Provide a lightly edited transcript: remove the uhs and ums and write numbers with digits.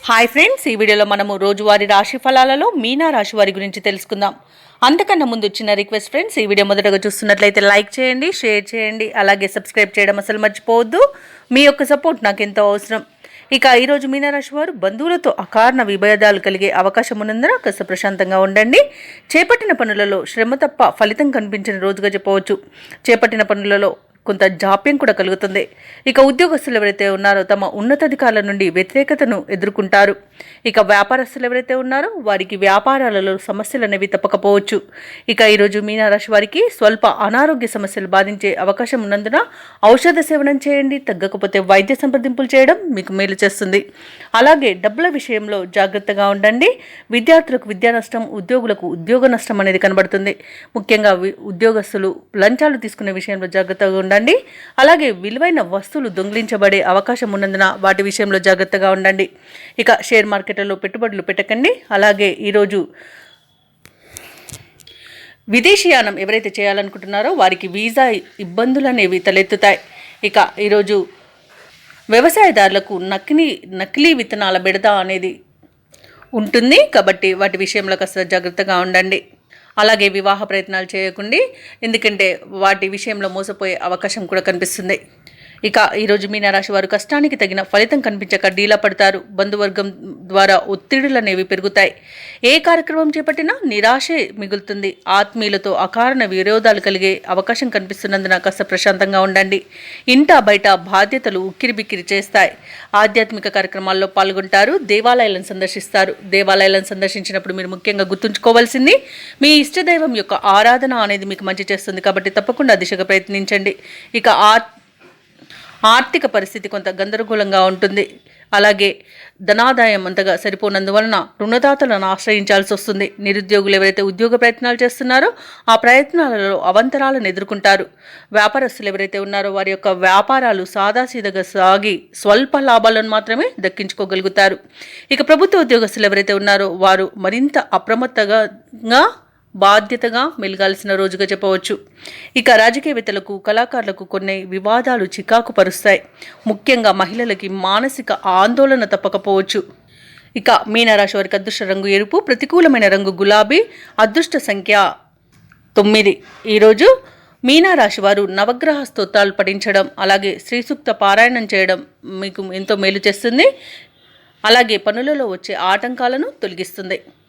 Hi friends, ఈ వీడియోలో మనము రోజువారీ రాశి ఫలాలలో మీనా రాశి వారి గురించి తెలుసుకుందాం. అంతకన్నా ముందు చిన్న రిక్వెస్ట్ ఫ్రెండ్స్, ఈ వీడియో మొదటగా చూస్తున్నట్లయితే లైక్ చేయండి, షేర్ చేయండి, అలాగే సబ్స్క్రైబ్ చేయడం అసలు మర్చిపోవద్దు. మీ యొక్క సపోర్ట్ నాకు ఎంతో అవసరం. ఇక ఈరోజు మీనరాశి వారు బంధువులతో అకారణ విభేదాలు కలిగే అవకాశం ఉన్నందున కాస్త ప్రశాంతంగా ఉండండి. చేపట్టిన పనులలో శ్రమ తప్ప ఫలితం కనిపించిన రోజుగా చెప్పవచ్చు. చేపట్టిన పనులలో కొంత జాప్యం కూడా కలుగుతుంది. ఇక ఉద్యోగస్తులు ఎవరైతే ఉన్నారో తమ ఉన్నతాధికారుల నుండి వ్యతిరేకతను ఎదుర్కొంటారు. ఇక వ్యాపారస్తులు ఎవరైతే ఉన్నారో వారికి వ్యాపారాలలో సమస్యలు అనేవి తప్పకపోవచ్చు. ఇక ఈరోజు మీనరాశి వారికి స్వల్ప అనారోగ్య సమస్యలు బాధించే అవకాశం ఉన్నందున ఔషధ సేవనం చేయండి. తగ్గకపోతే వైద్య సంప్రదింపులు చేయడం మీకు మేలు చేస్తుంది. అలాగే డబ్బుల విషయంలో జాగ్రత్తగా ఉండండి. విద్యార్థులకు విద్యా నష్టం, ఉద్యోగులకు ఉద్యోగ నష్టం అనేది కనబడుతుంది. ముఖ్యంగా ఉద్యోగస్తులు లంచాలు తీసుకునే విషయంలో జాగ్రత్తగా ఉండండి. అలాగే విలువైన వస్తువులు దొంగిలించబడే అవకాశం ఉన్నందున వాటి విషయంలో జాగ్రత్తగా ఉండండి. ఇక షేర్ మార్కెట్లలో పెట్టుబడులు పెట్టకండి. అలాగే ఈరోజు విదేశీయానం ఎవరైతే చేయాలనుకుంటున్నారో వారికి వీసా ఇబ్బందులు అనేవి తలెత్తుతాయి. ఇక ఈరోజు వ్యవసాయదారులకు నకిలీ విత్తనాల బెడద అనేది ఉంటుంది కాబట్టి వాటి విషయంలో కాస్త జాగ్రత్తగా ఉండండి. అలాగే వివాహ ప్రయత్నాలు చేయకండి, ఎందుకంటే వాటి విషయంలో మోసపోయే అవకాశం కూడా కనిపిస్తుంది. ఇక ఈరోజు మీనరాశి వారు కష్టానికి తగిన ఫలితం కనిపించక డీలా పడతారు. బంధువర్గం ద్వారా ఒత్తిడులు అనేవి పెరుగుతాయి. ఏ కార్యక్రమం చేపట్టినా నిరాశే మిగులుతుంది. ఆత్మీయులతో అకారణ విరోధాలు కలిగే అవకాశం కనిపిస్తున్నందున కాస్త ప్రశాంతంగా ఉండండి. ఇంట బయట బాధ్యతలు ఉక్కిరిబిక్కిరి చేస్తాయి. ఆధ్యాత్మిక కార్యక్రమాల్లో పాల్గొంటారు. దేవాలయాలను సందర్శిస్తారు. దేవాలయాలను సందర్శించినప్పుడు మీరు ముఖ్యంగా గుర్తుంచుకోవాల్సింది మీ ఇష్టదైవం యొక్క ఆరాధన అనేది మీకు మంచి చేస్తుంది కాబట్టి తప్పకుండా దిశగా ప్రయత్నించండి. ఇక ఆర్థిక పరిస్థితి కొంత గందరగోళంగా ఉంటుంది. అలాగే ధనాదాయం అంతగా సరిపోనందువలన రుణదాతలను ఆశ్రయించాల్సి వస్తుంది. నిరుద్యోగులు ఎవరైతే ఉద్యోగ ప్రయత్నాలు చేస్తున్నారో ఆ ప్రయత్నాలలో అవంతరాలను ఎదుర్కొంటారు. వ్యాపారస్తులు ఎవరైతే ఉన్నారో వారి యొక్క వ్యాపారాలు సాదాసీదగా సాగి స్వల్ప లాభాలను మాత్రమే దక్కించుకోగలుగుతారు. ఇక ప్రభుత్వ ఉద్యోగస్తులు ఎవరైతే ఉన్నారో వారు మరింత అప్రమత్తంగా బాధ్యతగా మెలగాల్సిన రోజుగా చెప్పవచ్చు. ఇక రాజకీయవేత్తలకు, కళాకారులకు కొన్ని వివాదాలు చికాకు పరుస్తాయి. ముఖ్యంగా మహిళలకి మానసిక ఆందోళన తప్పకపోవచ్చు. ఇక మీనరాశి వారికి అదృష్ట రంగు ఎరుపు, ప్రతికూలమైన రంగు గులాబీ, అదృష్ట సంఖ్య 9. ఈరోజు మీనరాశి వారు నవగ్రహ స్తోత్రాలు పఠించడం, అలాగే శ్రీ సూక్త పారాయణం చేయడం మీకు ఎంతో మేలు చేస్తుంది. అలాగే పనులలో వచ్చే ఆటంకాలను తొలగిస్తుంది.